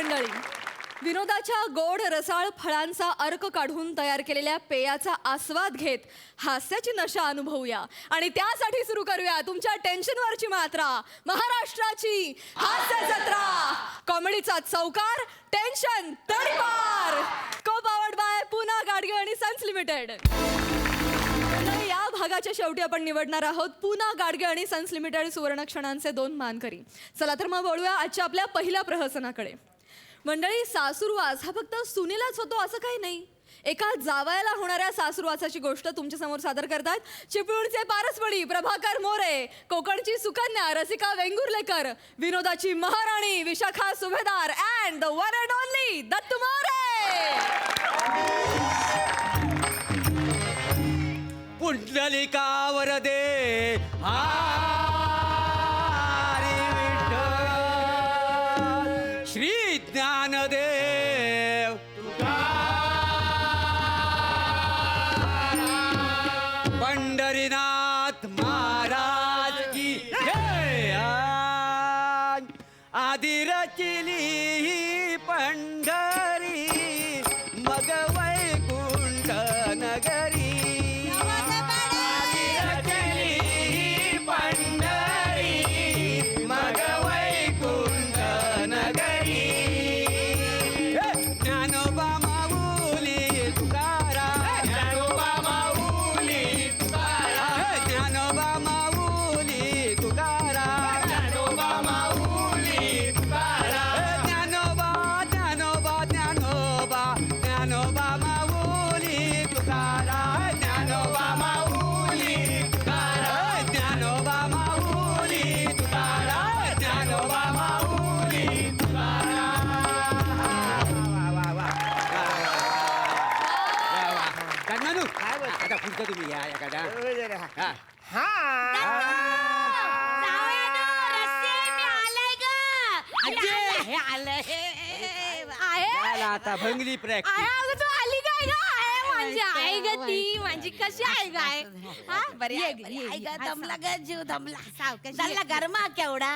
मंडळी, विनोदाच्या गोड रसाळ फळांचा अर्क काढून तयार केलेल्या पेयाचा आस्वाद घेत हास्याची नशा अनुभवूया आणि त्यासाठी सुरू करूया तुमच्या टेन्शनवरची मात्रा, महाराष्ट्राची हास्य जत्रा, कॉमेडीचा चौकार, टेन्शन तडीपार, को पावर्ड बाय पुना गाडगे आणि सन्स लिमिटेड. या भागाच्या शेवटी आपण निवडणार आहोत पुना गाडगे आणि सन्स लिमिटेड सुवर्ण क्षणांचे 2 मानकरी. चला तर मग बोलूया आजच्या आपल्या पहिल्या प्रहसनाकडे. मंडळी, सासूरवास हा फक्त सुनेलाच होतो असं काही नाही. एका जावयाला होणाऱ्या सासूरवासाची गोष्ट तुमच्या समोर सादर करतात चिपळूणचे पारसपडी प्रभाकर मोरे, कोकणची सुकन्या रसिका वेंगुर्लेकर, विनोदाची महाराणी Vishakha Subhedar and the one and only Dattu More. पुंडलिका वरदे हरी विठ्ठल, श्री ज्ञानदेव पंढरीनाथ महाराज की जय. आदि रचिली पंढरी मग वैकुंठ नगरी. तुम्ही या एखादा आता भंगली प्रॅक्टिस आली काय ग? माझी आई ग ती, माझी कशी आहे गाय? बरी आहे ग, दमला ग जीव दमला. चालला गरमा केवढा.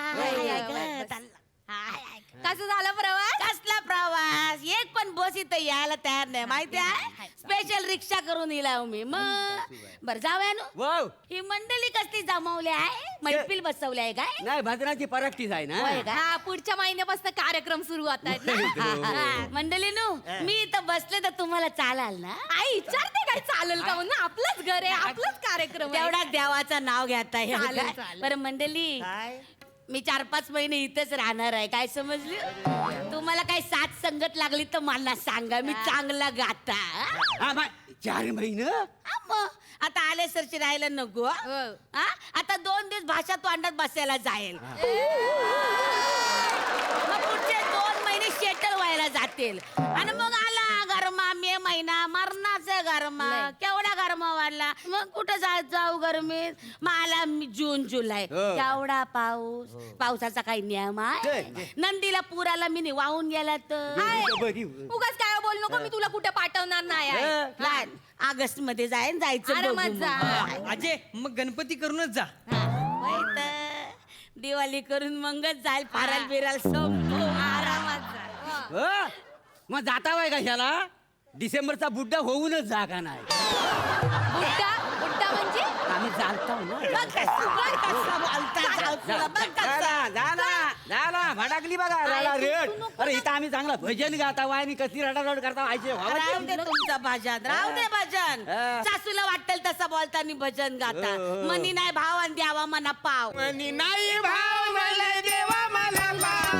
कसं झालं प्रवास? कसला प्रवास? एक पण बस इथं यायला तयार नाही माहिती आहे. स्पेशल रिक्षा करून येईल मी. मग बरं जाऊया ना. वाव, ही मंडळी कसली जमावली आहे? मैफिल बसवली आहे काय? नाही भजनाची प्रॅक्टिस आहे ना. होय का? हा, पुढच्या महिन्यापासून कार्यक्रम सुरू होतात ना. मंडळी नु मी इथं बसले तर तुम्हाला चालाल ना? आई विचारते काय चालेल का म्हणून? आपलंच घर आहे, आपलंच कार्यक्रम आहे. तेवढा देवाचं नाव घेता चालेल, येईल. चालेल. बरं मंडळी, मी 4-5 महिने इथेच राहणार आहे. काय समजली? तुम्हाला काही साथ संगत लागली तर मला सांगा, मी चांगला गाता. 4 महिने मग आता आले सरची राहायला नको. हा? आता 2 दिवस भाषा तो अंडात बसायला जाईल. मग पुढचे 2 महिने शेटल व्हायला जातील आणि मग आला गरमा मे महिना, मरणाचा गरमा. केवढा गरमा वाढला. मग कुठं जाऊ गरमीत? मग आला जून जुलै, केवढा पाऊस. पावसाचा काही नियम आहे? नंदीला पुराला मी वाहून गेला तर उगाच काय बोल नको, मी तुला कुठे पाठवणार नाही आहे. ऑगस्ट मध्ये जायचं आरामात बघू जा. मग. अजय मग गणपती करूनच जा. होय तर. दिवाळी करून मगच जाईल. फाराल बिराल संपू. आरामात जा. मग जाता वय कशाला? डिसेंबरचा बुड्डा होऊनच जागा नाही. बुट्टा बुट्टा म्हणजे आम्ही चालतो ना. बघ कसं बोलता तुला, बघ कसं. भडाकली बघा राडा रेट. अरे इथं आम्ही चांगला भजन गाता वाय आणि कशी रडारड करता व्हायचे. राहू दे तुमचं भजन, राहू दे भजन. सासूला वाटेल तसं बोलताना भजन गाता. मनी नाही भाव आणि द्यावा मना पाव. मनी नाही भाव मला देवा मला पाव.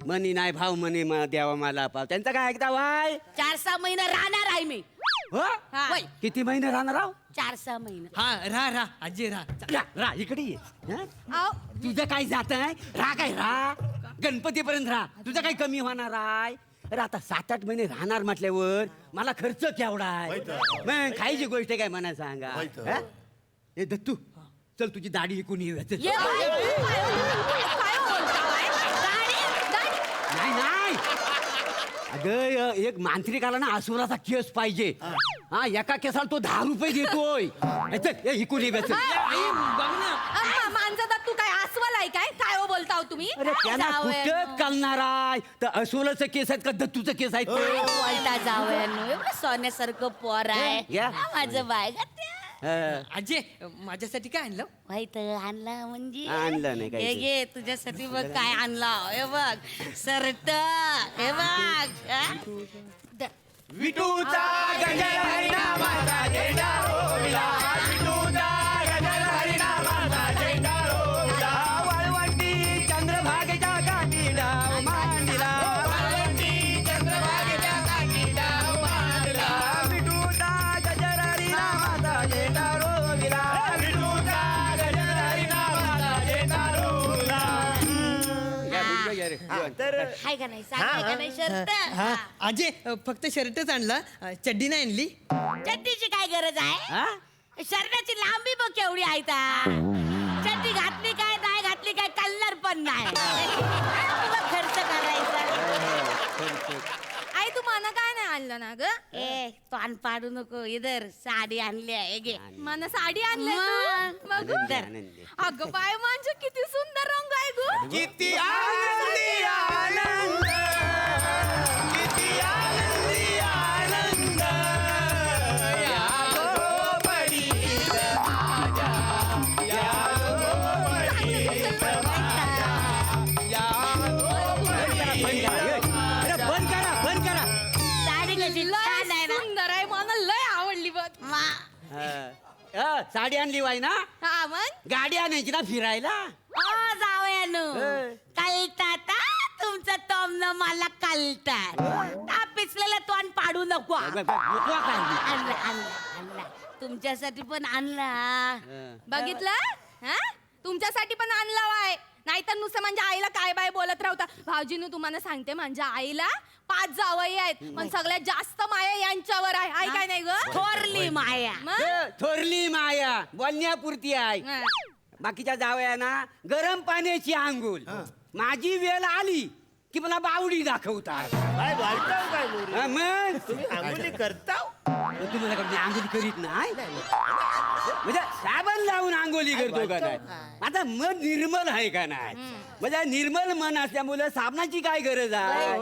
मनी नाही भाव मनी द्यावा मला पाव. त्यांचा काय ऐकता वाय? 4-6 महिने राहणार आहे मी. होय? किती महिने राहणार आहो? 4-6 महिने. हा राहा अजय राहा. रा इकडे ये. तुझं काय जात आहे? राहा काय राहा, गणपतीपर्यंत राहा. तुझं काही कमी होणार आहे? अरे आता 7-8 महिने राहणार म्हटल्यावर मला खर्च केवढा आहे? मग खायची गोष्ट काय म्हणा सांगा. ए दत्तू, चल तुझी दाढी विकून येऊया. चल. ये बाई. नाही नाही अगं एक मांत्रिक आला ना अस्वलाचा केस पाहिजे. हा एका केसाला तो 10 रुपये देतोय. इकून ये बस. मांजर तू काय अस्वल आहे काय काय हो बोलताव तुम्ही? अरे त्याला जावई. कुठं कळणार आहे तर अस्वलाचं केस आहेत का दत्तूचं केस आहेत ते? बोलता जावयानो एवढं सोन्यासारखं पोर आहे या. हा, माझं बाय आजे माझ्यासाठी काय आणलं? माहित आणला म्हणजे आणलं नाही काही हे ते. घे तुझ्यासाठी बघ काय आणला हे बघ शर्ट हे बघ हा? विटूचा गजर हरिनामाचा झेंडा रोविला. विटूचा गजर हरिनामाचा झेंडा रोविला. वाळवंटी चंद्रभागेच्या काठी डाव मांडला. वाळवंटी चंद्रभागेच्या काठी डाव मांडला. विटूचा गजर हरिनामाचा झेंडा रोविला. विटूचा गजर हरिनामाचा झेंडा रोविला. तर हाय का नाही सांग हाय का नाही शर्ट हा आजे फक्त शर्टच आणला चड्डी नाही आणली. चड्डीची काय गरज आहे हा? शर्टाची लांबी बघ केवढी आहे ता चड्डी घातली काय नाही घातली काय कलर पण नाही तुला खर्च करायचा आई तू मला काय नाही आणलं ना ग? ए तोंड पाडू नको इधर साडी आणली आहे घे मला साडी आणली मग. मग आनंदी. अगं बाय म्हणजे किती सुंदर रंग आहे ग. किती आनंदी आनंद, किती आनंदी आनंद, या गोबडीत माझ्या, या गोबडीत माझ्या, या गोबडीत. अरे बंद करा बंद करा. साडी कशी छान आहे ना सुंदर आहे मला लय आवडली बघ. साडी आणली वाय ना हा मग गाडी आणायची ना फिरायला. ओ जावयानो ए. कळतात तुमचं तोमनं मला कळतात त्या पिचलेलं तोंड पाडू नको आणला आणला आणला तुमच्यासाठी पण आणला बघितलं हा तुमच्यासाठी पण आणला वाय नाहीतर नुसतं म्हणजे आईला काय बाय बोलत राहता. भाऊजीने तुम्हाला सांगते माझ्या आईला 5 जावई आहेत पण सगळ्यात जास्त माया यांच्यावर आहे. आई काय नाही ग थोरली माया मग? थोरली माया बोलण्यापुरती आहे. हा. बाकीच्या जावयांना गरम पाण्याची आंघोळ. माझी वेळ आली की मला बावडी दाखवतात. काय वाटतं काय मोरी? हा, मग तुम्ही आंघोळी करताव? तुम्हाला कडे आंघोळी करीत नाही म्हणजे साबण लावून आंघोळी करतो का नाही. आता मन निर्मल आहे का नाही. म्हणजे निर्मल मन असल्यामुळे साबणाची काय गरज आहे.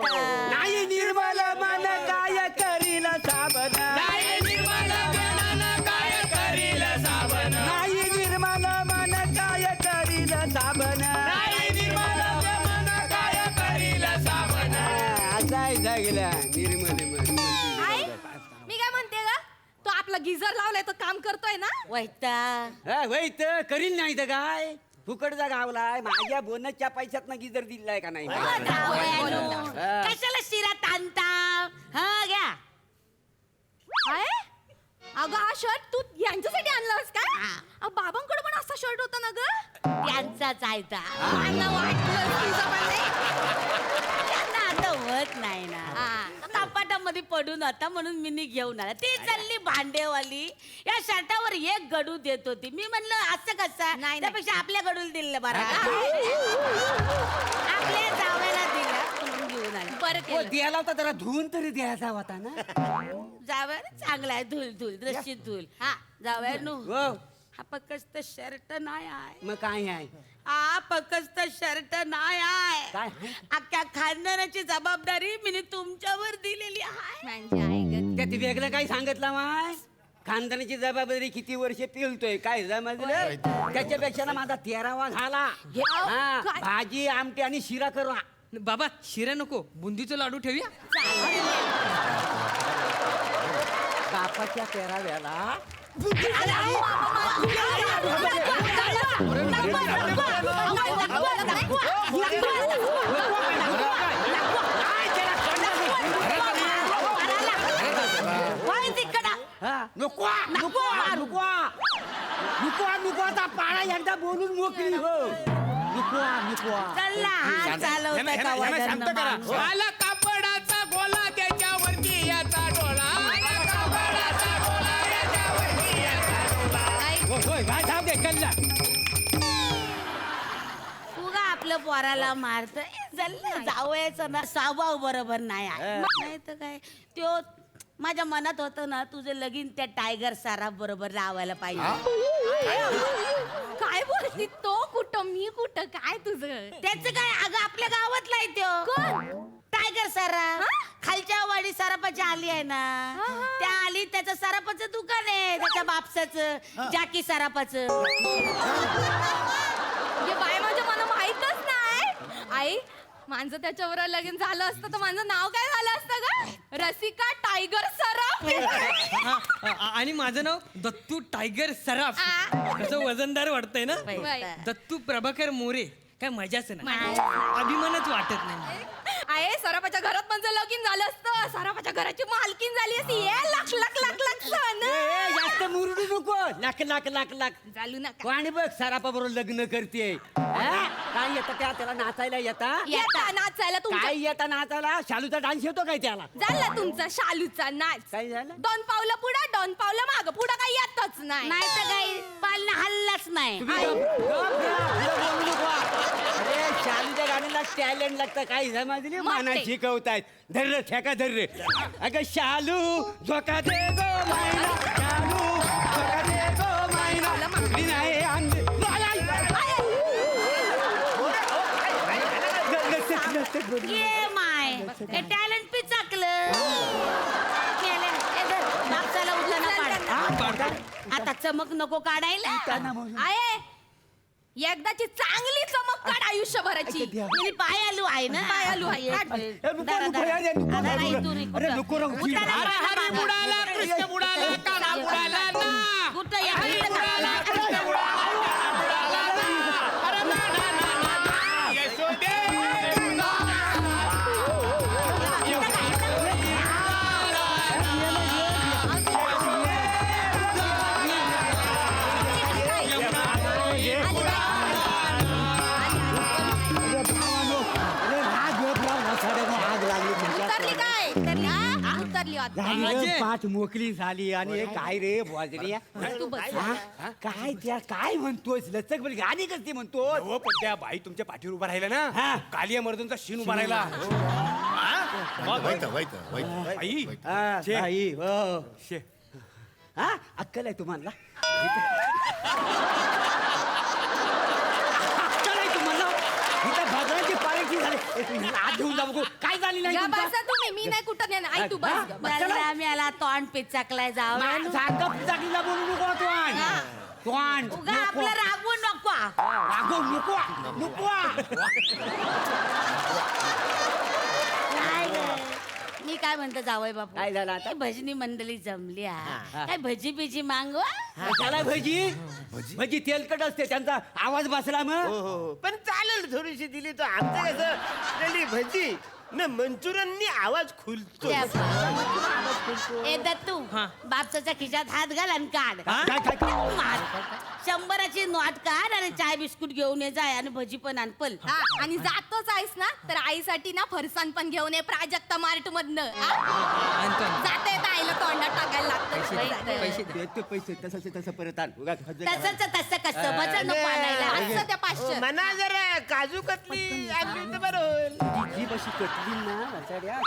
नाही निर्मल मन काय करील साबण. नाही निर्मल मनानं काय करील साबण. नाही निर्मल मन काय करील साबण. नाही निर्मल मन काय करील साबण. असा आहे जागेला निर्मल मन. आई मी काय म्हणते ग तो आपला गिझर लावलाय तो काम करतोय ना. वैता वय तर करील नाही तर काय फुकटचा गावलाय. माझ्या बोनसच्या पैशात गिजर दिलाय का नाही. कशाला शिरा ताणता हा घ्या काय अगं हा शर्ट तू यांच्यासाठी आणलास काय? हा. बाबांकडे पण असा शर्ट होता ना ग. त्यांचाच आहे ता. त्यांना वाटलं तुझं पण नाही. त्यांना आता होत नाही ना हा. कपाटामध्ये पडून होता म्हणून मी घेऊन आला ती चालली भांडेवाली या शर्टावर एक गडू देत होती. मी म्हणलं असं कसं नाही. त्यापेक्षा आपल्या गडूला दिलं बरं आपल्या जावयाला दिला म्हणून घेऊन आले बरं हो, केलं. द्यायला होता जरा धुवून तरी द्यायचा होता ना. जावया चांगला आहे धुल धुल दृष्टीत धुल हा जावया नु हो हा फक्त शर्ट नाही आहे मग काय आहे हा फक्त शर्ट नाही आहे काय आहे? अख्ख्या खानदानाची जबाबदारी मी तुमच्यावर दिलेली आहे म्हणजे आई ग त्यात वेगळं काही सांगितलं माय. खानदानाची जबाबदारी किती वर्ष पेलतोय काय समजलं. त्याच्यापेक्षा ना माझा 13वा झाला. हा, काय? भाजी आमटी आणि शिरा करू. बाबा शिरा नको बुंदीचं लाडू ठेवूया. बापाच्या 13व्याला नको नको नको नको नको आता पाळा एकदा बोलून मोकळी हो. नको नको चला हा चालवता का वाजवणं माणूस? आला कापडाचा गोला त्याच्यावरती याचा डोळा. आला कापडाचा गोला त्याच्यावरती याचा डोळा. होय काय थांब दे कल्ला. तू का आपलं आपल्या पोराला मारत जावयाचं ना स्वभाव बरोबर नाही आहे. नाही तर काय त्यो माझ्या मनात होतं ना तुझं लगीन त्या टायगर सराफ बरोबर लावायला पाहिजे. काय बोलती तो कुठं मी कुठं काय तुझं त्याचं काय अगं आपल्या गावातला आहे त्यो टायगर सराफ. खालच्या वाडी सराफाची आली आहे ना त्या आली त्याचं सराफाचं दुकान आहे त्याच्या बापसाचं जाकी सराफाचं. हे बाय माझ्या मला माहीतच नाही. आई माझं त्याच्यावर लगीन झालं असतं तर माझं नाव काय झालं असतं ग? रसिका टायगर सराफ. आणि माझं नाव दत्तू टायगर सराफ. कसं वजनदार वाटतंय ना. बाई. दत्तू प्रभाकर मोरे. काय मजाच नाही, अभिमानच वाटत नाही. आहे सराफाच्या घरात माझं लगीन झालं असतं सराफाच्या घराची मालकीन झाली असती. लाख लाख लाख लाख सन. जास्त मुरडू नको. लाख लाख लाख लाख चालू नका. आणि बघ सरापा बरोबर लग्न करते. काय येतं त्याला नाचायला येता? येता नाचायला तुमचा काय येता नाचायला? शालूचा डान्स येतो काय त्याला? झाला तुमचा शालूचा नाच. काय झालं? 2 पावलं पुढं 2 पावलं माग पुढं काही येतच नाही. नाही तर काही पालना हल्लाच नाही. तुम्ही बोलू नको. अरे शालूच्या गाण्याला टॅलेंट लागतं. काय समजली? माना मग ते. शिकवतायत. धर्र ठेका धर्र. अगं शालू झोका दे गो मायना. शालू झोका दे गो मायना. कुठली नाही अंग- ये माय हे टॅलेंट पिचाकलं केलं. हे धर, बापसाला उचलणं काढ. आता चमक नको काढायला. आहे एकदाची चांगली चमक काढ आयुष्यभराची. मी पाय आलू आहे ना. पाय आलू आहे. काढ. नको, धरा, नको, धरा. अरे, नको, आता नको. नाही तू रे, अरे, कुठं? नको, नको. उतारा, हरी, उतारा, हरी उतारा. बुडाला कृष्ण बुडाला काला बुडाला ना. कुठं या? हरी बुडाला कृष्ण बुडाला काला बुडाला ना. अरे ना ना ना ना ना. यशोदे. आग लागली उतरली काय उतरली हा? उतरली आता. झाली रे, पाठ मोकळी झाली. आणि हे काय रे बोजरी? तू बस. काय त्या काय म्हणतोस? लचक बोल गाणी करते म्हणतो. हो पण त्या बाई तुमच्या पाठीवर उभा राहिला ना. हा. कालिया मर्दनचा शीन उभा राहिला. आई बाई हो हा अक्कल आहे तुम्हाला? अक्कल आहे तुम्हाला? इथं भद्राची पार्टी झाली. आत घेऊन जाऊ काय झाली नाही या तुमचं? बसा तुम्ही मी नाही कुठं नेणार. आई तू बस ग, बस. मला मेला तोंड पिचाकलाय जावं. सारखं पिचाकीला बोलू नको तोंड. तोंड उगा आपलं रागवू नको. रागव नको नको. काय ग? मी काय म्हणतो जावय बापू काय झालं आता? ही भजनी मंडळी जमली हा. काय भजी बिजी मागवा. त्याला भजी भजी तेलकट असते त्यांचा आवाज बसला मग. हो पण चालेल थोडीशी दिली तर आमचं कसं दिली भजी न मंचुरियननी आवाज खुलतो. ए दत्तू बापसाच्या खिशात हात घाल आणि काढ. काय काय काय? मार. 100ची नोट काढ आणि चाय बिस्कुट घेऊन ये जाय आणि भजी पण आण पल. हा, आणि जातोच आहेस ना तर आईसाठी ना फरसाण पण घेऊन ये प्राजक्ता मार्ट मधनं. जाते आईला तोंडात टाकायला लागतं. देतो पैसे तसं तसं परत आण. उगाच हद्द तसंच तसं कसं भजन नको आणायला. असं त्या 500. मना जरा काजू कतली आणली तर बरं होईल. जीभ अशी कटली ना वाचाड्या.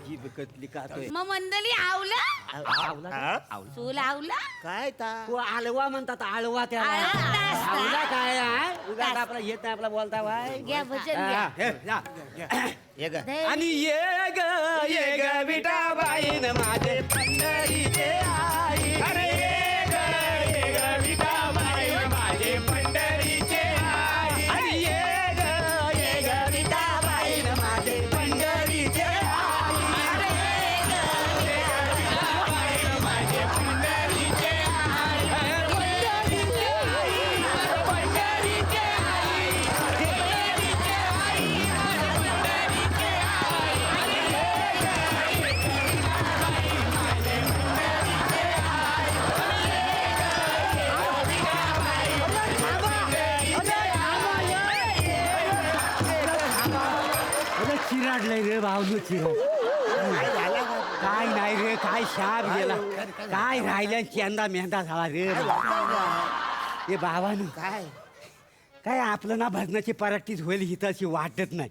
जीभ कटली का तो मग मंडळी आवला आवला चूल आवला. काय ता तो आळवा म्हणतात आळवा त्याला. आळवा असता. आवला काय आहे? उगाच आपला येत नाही आपला बोलता बाय. घ्या भजन घ्या. हा, हे, जा. ये ग आणि ये ग विठाबाईन माझे पंढरीचे आई. अरे ये ग विठाबाई माझे पंढरीचे आई. आणि ये ग विठाबाईन माझे पंढरीचे आई. चिराडलंय रे भावनो चिराड. काय नाही रे काय शाप गेला. काय राहिल्या चेंदा मेंदा झाला रे. हे बाबानो काय काय आपलं ना भजनाची प्रॅक्टिस होईल ही तशी वाटत नाही.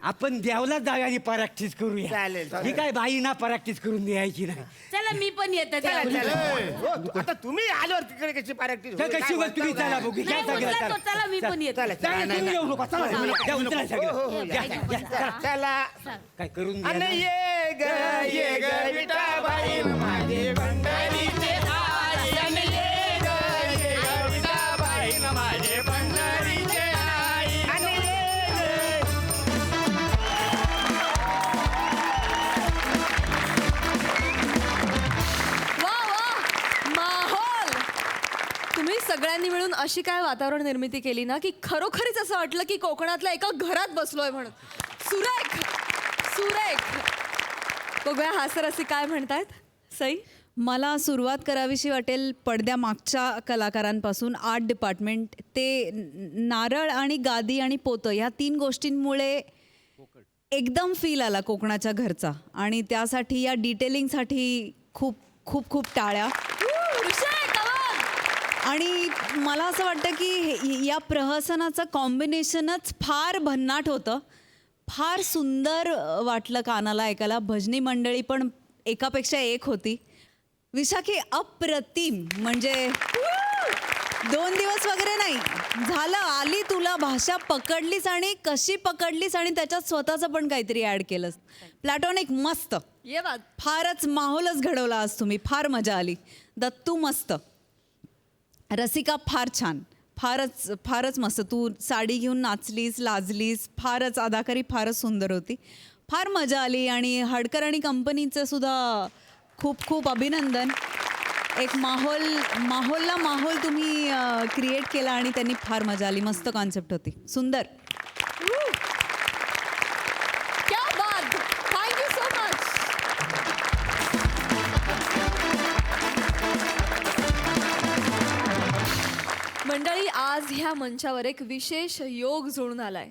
आपण देवला जाऊया आणि प्रॅक्टिस करूया. चालेल, चालेल. ही काय बाई ना प्रॅक्टिस करून द्यायची नाही. चला मी पण येते चला, देवाला. चला. हो, आता तुम्ही आल्यावर तिकडे कशी प्रॅक्टिस तर कशी वर तुम्ही चला बघू घ्या नाही सगळं, उचला चला. तो, चला मी पण येते. चला, चला. चला, तुम्ही येऊ नका, चला, द्या, उचला सगळं. हो, हो, घ्या, घ्या, चला. चला काय करून द्या अन ना. ये ग विठाबाई माझे भंडारीचे आई. अन ये ग विठाबाई माझे भंडारीचे आई. अन ये ग. वा वा माहोल. तुम्ही सगळ्यांनी मिळून अशी काय वातावरण निर्मिती केली ना की खरोखरीच असं वाटलं की कोकणातल्या एका घरात बसलोय म्हणून. सुरेख सुरेख. बघूया हास्यरसिक काय म्हणतायत. सई. मला सुरुवात करावीशी वाटेल पडद्यामागच्या कलाकारांपासून. आर्ट डिपार्टमेंट ते नारळ आणि गादी आणि पोतं ह्या 3 गोष्टींमुळे एकदम फील आला कोकणाच्या घरचा. आणि त्यासाठी या डिटेलिंगसाठी खूप खूप खूप टाळ्या. आणि मला असं वाटतं की या प्रहसनाचं कॉम्बिनेशनच फार भन्नाट होतं. फार सुंदर वाटलं कानाला ऐकायला. भजनी मंडळी पण एकापेक्षा एक होती. विशाखी अप्रतिम. म्हणजे 2 दिवस वगैरे नाही झालं, आली तुला भाषा पकडलीस आणि कशी पकडलीस आणि त्याच्यात स्वतःचं पण काहीतरी ॲड केलंस. प्लॅटॉनिक मस्त. ये बात. फारच माहोलच घडवला आज तुम्ही. फार मजा आली. दत्तू मस्त. रसिका फार छान. फारच फारच मस्त. तू साडी घेऊन नाचलीस, लाजलीस. फारच अदाकारी फारच सुंदर होती. फार मजा आली. आणि हडकर आणि कंपनीचं सुद्धा खूप खूप अभिनंदन. एक माहोलला माहोल तुम्ही क्रिएट केला आणि त्यांनी फार मजा आली. मस्त कॉन्सेप्ट होती. सुंदर. क्या बात. Thank you so much. मंडळी, आज ह्या मंचावर एक विशेष योग जुळून आलाय.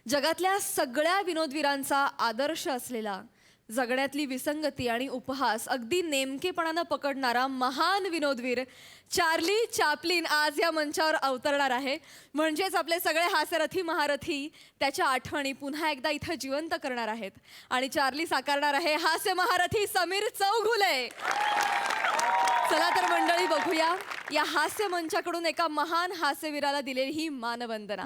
जगातल्या सगळ्या विनोदवीरांचा आदर्श असलेला, जगण्यातली विसंगती आणि उपहास अगदी नेमकेपणानं पकडणारा महान विनोदवीर चार्ली चॅप्लिन आज या मंचावर अवतरणार आहे. म्हणजेच आपले सगळे हास्यरथी महारथी त्याच्या आठवणी पुन्हा एकदा इथं जिवंत करणार आहेत. आणि चार्ली साकारणार आहे हास्य महारथी समीर चौघुले. चला तर मंडळी, बघूया या हास्य मंचाकडून एका महान हास्यवीराला दिलेली ही मानवंदना.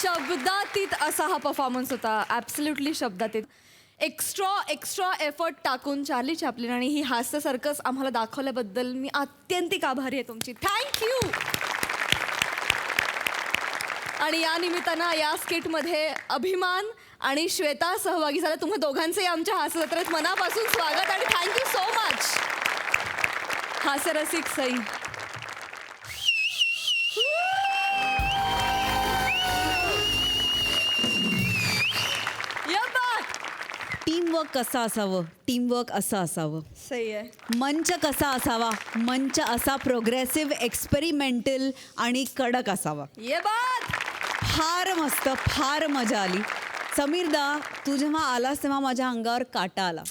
शब्दातीत असा हा परफॉर्मन्स होता. ॲब्सल्युटली शब्दातीत. एक्स्ट्रा एफर्ट टाकून चार्ली चॅप्लिन आणि ही हास्य सर्कस आम्हाला दाखवल्याबद्दल मी आत्यंतिक आभारी आहे तुमची. थँक्यू. आणि या निमित्तानं या स्किटमध्ये अभिमान आणि श्वेता सहभागी झाल्या. तुम्हा दोघांचंही आमच्या हास्य जत्रेत मनापासून स्वागत आणि थँक्यू सो मच. हास्यरसिक सई. टीमवर्क कसं असावं, टीमवर्क असं असावं. सही आहे. मंच कसा असावा, मंच असा प्रोग्रेसिव्ह, एक्सपेरिमेंटल आणि कडक असावा. ये बात. फार मस्त, फार मजा आली. समीरदा, तू जेव्हा आलास तेव्हा माझ्या अंगावर काटा आला.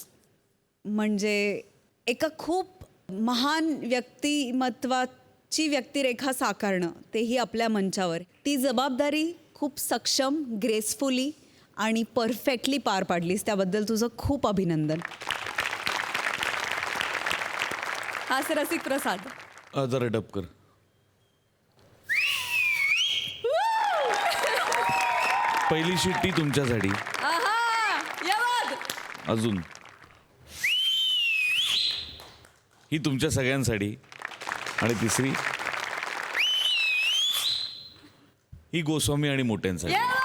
म्हणजे एका खूप महान व्यक्तिमत्वाची व्यक्तिरेखा साकारणं, तेही आपल्या मंचावर, ती जबाबदारी खूप सक्षम, ग्रेसफुली आणि परफेक्टली पार पाडलीस. त्याबद्दल तुझं खूप अभिनंदन. हास्यरसिक प्रसाद. जरा डब कर. पहिली शिट्टी तुमच्यासाठी. आहा, या बघ. अजून ही तुमच्या सगळ्यांसाठी. आणि तिसरी ही गोस्वामी आणि मोठ्यांसाठी. या बघ.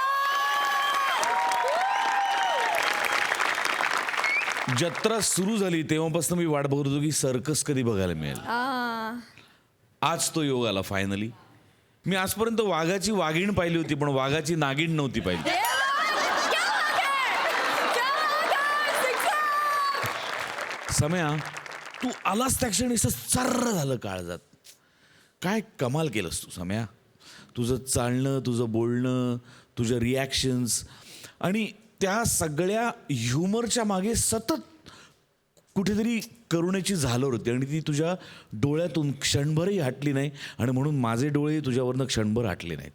जत्रा सुरू झाली तेव्हापासून मी वाट बघत होतो की सर्कस कधी बघायला मिळेल. आज तो योग आला फायनली. मी आजपर्यंत वाघाची वाघीण पाहिली होती पण वाघाची नागिण नव्हती पाहिली. क्या बात है, शिक्षा. सम्या, तू आलास त्या क्षणी असं सर्र झालं काळजात. काय कमाल केलंस तू सम्या. तुझं चालणं, तुझं बोलणं, तुझ्या रिॲक्शन्स आणि त्या सगळ्या ह्युमरच्या मागे सतत कुठेतरी करुणेची झालर होती आणि ती तुझ्या डोळ्यातून क्षणभरही हटली नाही आणि म्हणून माझे डोळे तुझ्यावरनं क्षणभर हटले नाहीत.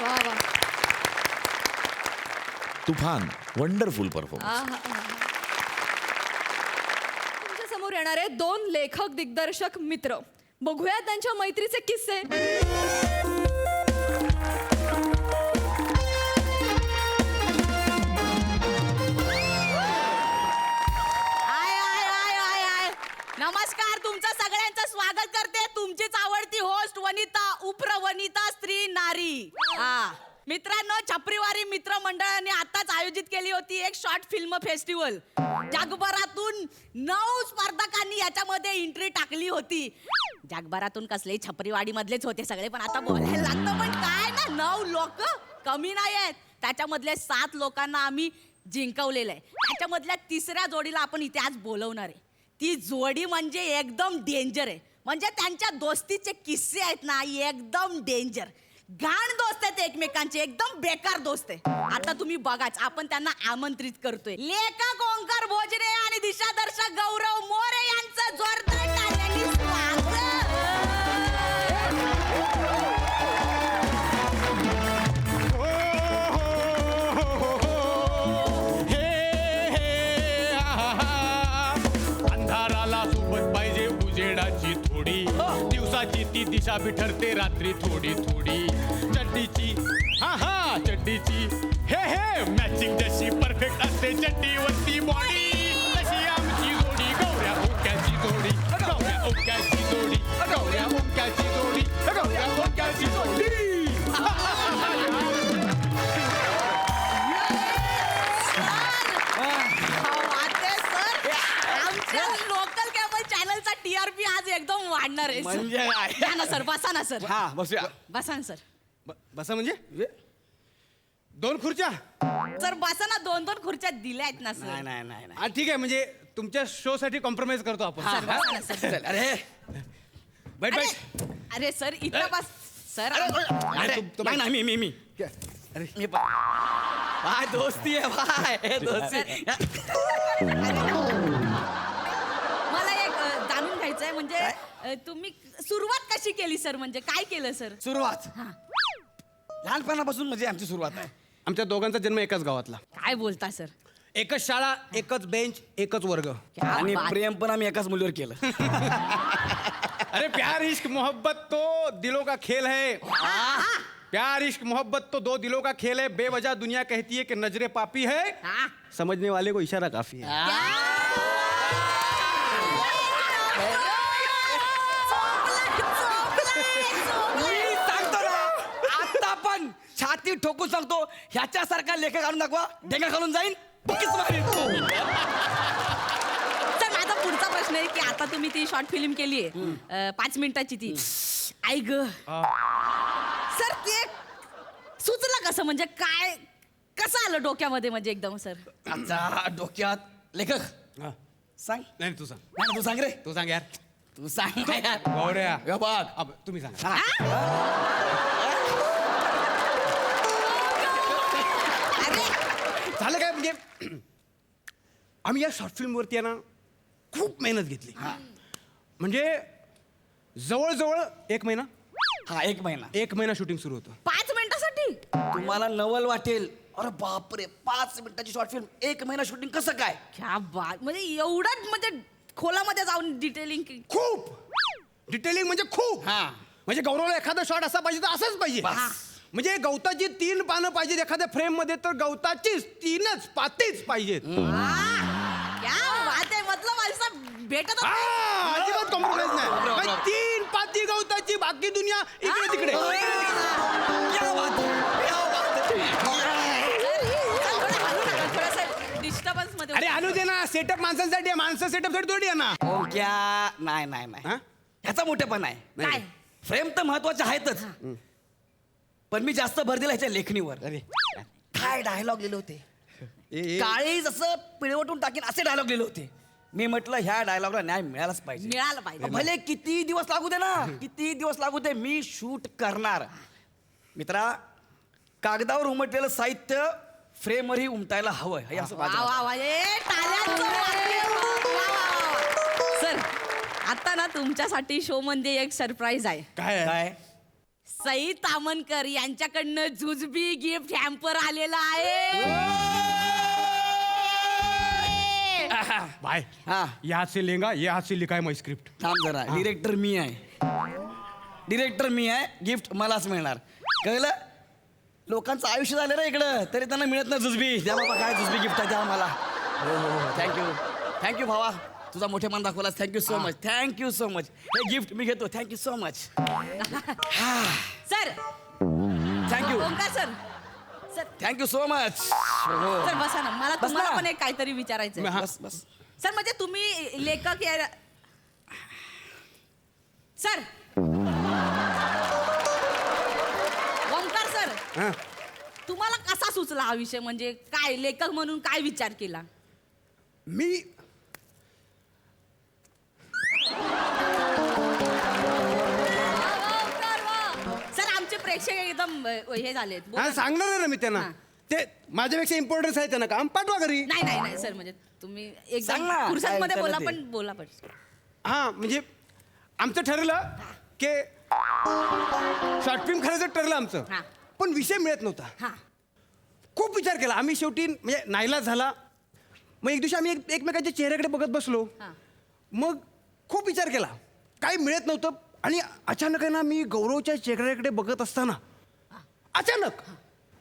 वा वा. तुफान, वंडरफुल परफॉर्मन्स. तुमच्या समोर येणारे 2 लेखक दिग्दर्शक मित्र. बघूया त्यांच्या मैत्रीचे किस्से. नमस्कार, तुमचं सगळ्यांचं स्वागत करते. तुमचीच आवडती होस्ट वनिता, उप्र वनिता, स्त्री नारी. मित्रांनो, छपरीवारी मित्र मंडळाने आताच आयोजित केली होती एक शॉर्ट फिल्म फेस्टिवल. जगभरातून 9 स्पर्धकांनी याच्यामध्ये एंट्री टाकली होती. जगभरातून कसले छपरीवाडी मधलेच होते सगळे, पण आता बोलायला लागतं. पण काय ना, 9 लोक कमी नाही आहेत. त्याच्यामधले 7 लोकांना आम्ही जिंकवलेलं आहे. त्याच्यामधल्या 3ऱ्या जोडीला आपण इथे आज बोलवणार आहे. ती जोडी म्हणजे एकदम डेंजर आहे. म्हणजे त्यांच्या दोस्तीचे किस्से आहेत ना, एकदम डेंजर. घाण दोस्त आहेत एकमेकांचे, एकदम बेकार दोस्त आहे. आता तुम्ही बघाच, आपण त्यांना आमंत्रित करतोय. लेखक ओंकार भोजने आणि दिशादर्शक गौरव मोरे यांचं जोरदार टाळ्यांनी स्वागत. अंधाराला सोबत पाहिजे उजेडाची थोडी. दिवसाची ती दिशा बिठरते रात्री थोडी थोडी. चड्डीची चड्डीची हे मॅचिंग जशी परफेक्ट असते चड्डीवरती बॉडी. तशी आमची जोडी गौऱ्या ओंक्याची जोडी. गौऱ्या ओंक्याची जोडी. गौऱ्या ओंक्याची जोडी. गौऱ्या ओंक्याची जोडी. लोकल केबल चॅनलचा TRP आज एकदम वाढणार आहे. म्हणजे काय? या ना सर, बसा ना सर. हा बसूया. बसा ना सर. बसा म्हणजे 2 खुर्च्या. सर बसा ना, 2-2 खुर्च्या दिल्या आहेत ना सर. नाही ठीक आहे, म्हणजे तुमच्या शो साठी कॉम्प्रोमाइज करतो आपण. सर बसा ना सर. अरे बैठ बैठ. अरे सर, इथं बस सर. नाही मी अरे मी काय दोस्ती आहे भाई, दोस्ती. मला एक जाणून घ्यायचंय, म्हणजे तुम्ही सुरुवात कशी केली सर? म्हणजे काय केलं सर? सुरुवात लहानपणापासून म्हणजे आमची सुरुवात आहे. आमच्या दोघांचा जन्म एकाच गावातला. काय बोलता सर? एकच शाळा, एकच बेंच, एकच वर्ग. आणि प्रेम पण आम्ही एकाच मुलीवर केलं. अरे प्यार इश्क मोहब्बत तो दिलों का खेल है. प्यार इश्क मोहब्बत तो 2 दिलों का खेल है. बेवजह दुनिया कहती है कि नजरे पापी है. समझने वाले को इशारा काफी है. मी सांगतो ना, आता पण छाती ठोकून सांगतो, ह्याच्यासारखा लेखक आणून दाखवा, डेंगा खालून जाईन. बुकीच मारीन. सर, माझा पुढचा प्रश्न आहे की आता तुम्ही ती शॉर्ट फिल्म केली आहे 5 मिनिटाची, ती आई ग सर, ते सुचलं कसं? म्हणजे काय, कसं आलं डोक्यामध्ये? म्हणजे एकदम सर आमच्या डोक्यात लेखक सांग. नाही तू सांग. नाही, तू सांग रे. तू सांग यार. तू सांग ना यार. गौऱ्या हे बघ. तुम्ही सांग. अरे झालं काय म्हणजे आम्ही या शॉर्ट फिल्मवरती आहे ना खूप मेहनत घेतली म्हणजे जवळजवळ 1 महिना हा 1 महिना 1 महिना शूटिंग सुरू होतं 5 मिनिटासाठी तुम्हाला नवल वाटेल अरे बापरे 5 मिनिटाची शॉर्ट फिल्म 1 महिना शूटिंग कसं काय क्या बात म्हणजे एवढंच म्हणजे खोलामध्ये जाऊन डिटेलिंग खूप डिटेलिंग म्हणजे खूप हा. म्हणजे गौरवला एखादा शॉट असा पाहिजे तर असंच पाहिजे म्हणजे गवताची 3 पानं पाहिजेत एखाद्या फ्रेम मध्ये तर गवताचीच 3च पातीच पाहिजेत क्या बात आहे मतलब ऐसा भेटत हा, अजिबात कॉम्प्रोमाइज नाही म्हणजे 3 पाती गवताची बाकी दुनिया इकडे तिकडे क्या बात आहे, क्या बात आहे. डिस्टर्बन्स मध्ये अरे आणू दे ना सेटअप माणसांसाठी आहे माणसं सेटअप साठी थोडी आहे ना ओक्या नाही नाही नाही हा? ह्याचा मोठेपण आहे काय फ्रेम तर महत्वाचे आहेतच पण मी जास्त भर दिला ह्याच्या लेखणीवर अरे काय डायलॉग लिहिले होते ए. काळी जसं पिळवटून टाकीन असे डायलॉग लिहिले होते मी म्हटलं ह्या डायलॉगला न्याय मिळालाच पाहिजे मिळालं पाहिजे भले किती दिवस लागू दे ना किती दिवस लागू दे मी शूट करणार मित्रा कागदावर उमटलेलं साहित्य फ्रेमवरही उमटायला हवं हे असं माझं मत. वा वा टाळ्यांचं वाक्य. वा, वा, वा. सर आता ना तुमच्यासाठी शो मध्ये एक सरप्राईज आहे काय काय सई तामनकर यांच्याकडनं जुजबी गिफ्ट हॅम्पर आलेला आहे भाई हा यहाँ से लेगा ये हाथ से लिखा है मैं स्क्रिप्ट थांब जरा डिरेक्टर मी आहे गिफ्ट मलाच मिळणार कळलं लोकांचं आयुष्य झालं रे इकडं तरी त्यांना मिळत नाही जुजबी द्या बाबा काय जुजबी गिफ्ट आहे द्या मला थँक्यू भावा तुझा मोठे मान दाखवलास थँक्यू सो मच हे गिफ्ट मी घेतो thank you so much sir thank you Omkar sir sir thank you so much sir बसा ना मला बस तुम्हाला ना. पण एक काहीतरी विचारायचं आहे. बस बस सर म्हणजे तुम्ही लेखक या सर ओंकार सर तुम्हाला कसा सुचला हा विषय म्हणजे काय लेखक म्हणून काय विचार केला मी सर आमचे प्रेक्षक एकदम हे झालेत हा सांगणार ना मी त्यांना हा. ते माझ्यापेक्षा इम्पॉर्टन्स आहे त्यांना काम पाठवा घरी नाही नाही नाही सर म्हणजे तुम्ही सांग ना, एकदम फुरसत काय मध्ये बोला विचारलं पण बोला पण हा म्हणजे आमचं ठरलं की शॉर्ट फिल्म करायचं ठरलं आमचं हा. पण विषय मिळत नव्हता हा खूप विचार केला आम्ही शेवटी म्हणजे नाईलाज झाला मग एक दिवशी आम्ही एकमेकांच्या चेहऱ्याकडे बघत बसलो हा. मग खूप विचार केला काही मिळत नव्हतं आणि अचानक आहे ना मी गौरवच्या चेहऱ्याकडे बघत असताना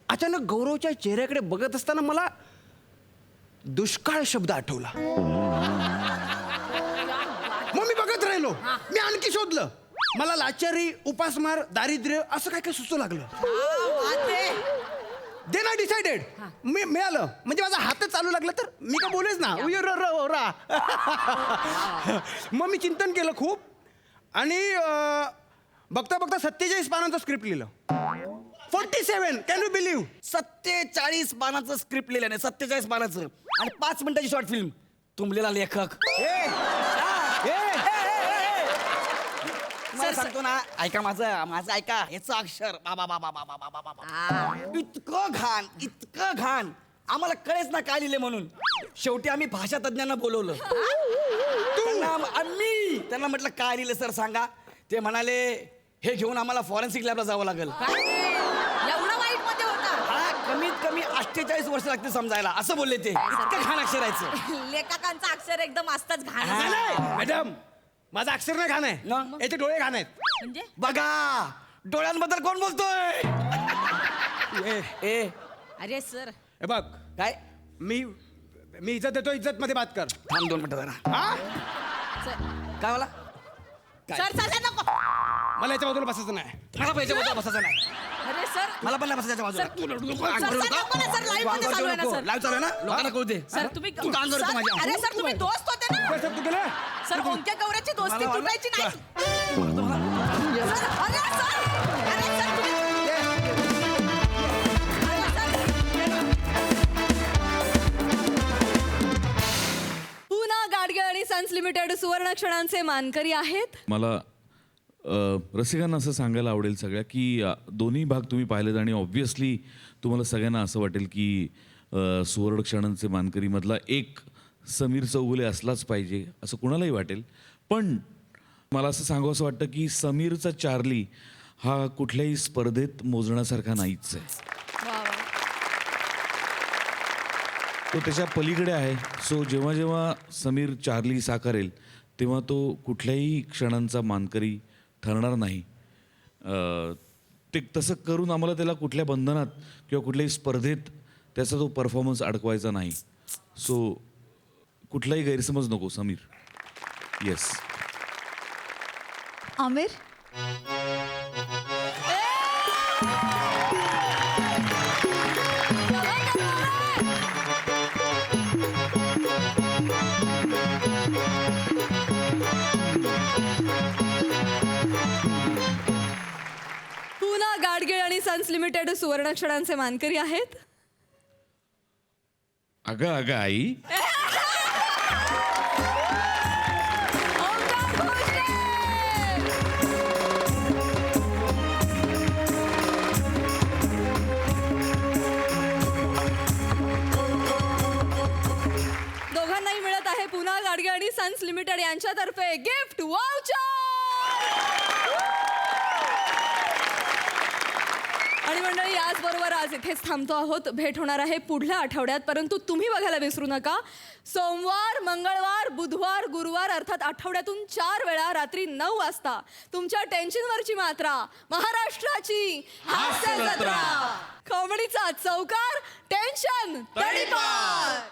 अचानक गौरवच्या चेहऱ्याकडे बघत असताना मला दुष्काळ शब्द आठवला मग मी बघत राहिलो मी आणखी शोधलं मला लाचारी उपासमार दारिद्र्य असं काय काय सुचू लागलं देन आय डिसाइडेड मी मिळालं म्हणजे माझा हातच चालू लागला तर मी काय बोलेच ना रा मग मी चिंतन केलं खूप आणि बघता बघता 47 पानांचं स्क्रिप्ट लिहिलं 47 कॅन यू बिलीव्ह 47 पानाचं स्क्रिप्ट लिहिल्याने 47 पानाचं आणि 5 मिनिटाची शॉर्ट फिल्म तुंबलेला लेखक मला सांगतो ना ऐका माझं ऐका याचं अक्षर बाबा बाबा बाबा बाबा बाबा इतकं घाण आम्हाला कळेच ना काय लिहिले म्हणून शेवटी आम्ही भाषा तज्ञांना बोलवलं त्यांना म्हटलं काय लिहिलं सर सांगा ते म्हणाले हे घेऊन आम्हाला फॉरेन्सिक लॅबला जावं लागेल एवढं वाईट मध्ये होता हा कमीत कमी 48 वर्ष लागते समजायला असं बोलले ते इतकं घाण अक्षरायचं लेखकांचं अक्षर एकदम असतंच घाण हा. असतं. मॅडम माझं अक्षर नाही घाण आहे मग? याचे डोळे घाण आहेत म्हणजे बघा डोळ्यांबद्दल कोण बोलतोय ए अरे सर हे बघ काय मी इज्जत देतो इज्जत मध्ये बात कर थांब 2 मिनिटं जरा हा काय मला सर सर नको मला याच्या बाजूला बसायचं नाही मला पाहिजे बसायचं नाही अरे सर मला पण नाही बसायच्या बाजूला सर, सर, नको ना, सर, live मध्ये चालू आहे ना, सर. लाईव्ह चालू आहे ना लोकांना कळू दे सर तुम्ही तू काम करतो सर, माझ्या अरे सर तुम्ही दोस्त होते ना काय सर तू केलं सर ओंक्या गौऱ्याची दोस्ती मला- तुटायची नाही सर, अरे सर अरे सर तुम्ही अरे, सर. पुन्हा गाडगे आणि सन्स लिमिटेड सुवर्ण क्षणांचे मानकरी आहेत मला रसिकांना असं सांगायला आवडेल सगळ्या की दोन्ही भाग तुम्ही पाहिलेत आणि ऑब्व्हियसली तुम्हाला सगळ्यांना असं वाटेल की सुवर्ण क्षणांचे मानकरीमधला एक समीर चौगुले असलाच पाहिजे असं कुणालाही वाटेल, पण मला असं सांगावंसं वाटतं की समीरचा चार्ली हा कुठल्याही स्पर्धेत मोजण्यासारखा नाहीच आहे. तो त्याच्या पलीकडे आहे. सो जेव्हा जेव्हा समीर चार्ली साकारेल तेव्हा तो कुठल्याही क्षणांचा मानकरी ठरणार नाही. ते तसं करून आम्हाला त्याला कुठल्या बंधनात किंवा कुठल्याही स्पर्धेत त्याचा तो परफॉर्मन्स अडकवायचा नाही. सो कुठलाही गैरसमज नको समीर. येस. आमिर, पुन्हा गाडगीळ आणि सन्स लिमिटेड सुवर्णक्षणांचे मानकरी आहेत. अगं अगं आई, दोघांनाही मिळत आहे पुन्हा गाडगे आणि सन्स लिमिटेड यांच्यातर्फे गिफ्ट वाउचर. आणि मंडळी, याचबरोबर आज इथेच थांबतो आहोत. भेट होणार आहे पुढल्या आठवड्यात, परंतु तुम्ही बघायला विसरू नका. सोमवार, मंगळवार, बुधवार, गुरुवार अर्थात आठवड्यातून 4 वेळा रात्री 9 वाजता तुमच्या टेन्शनवरची मात्रा, महाराष्ट्राची हास्य जत्रा. कॉमेडीचा चौकार, टेन्शन तडीपार.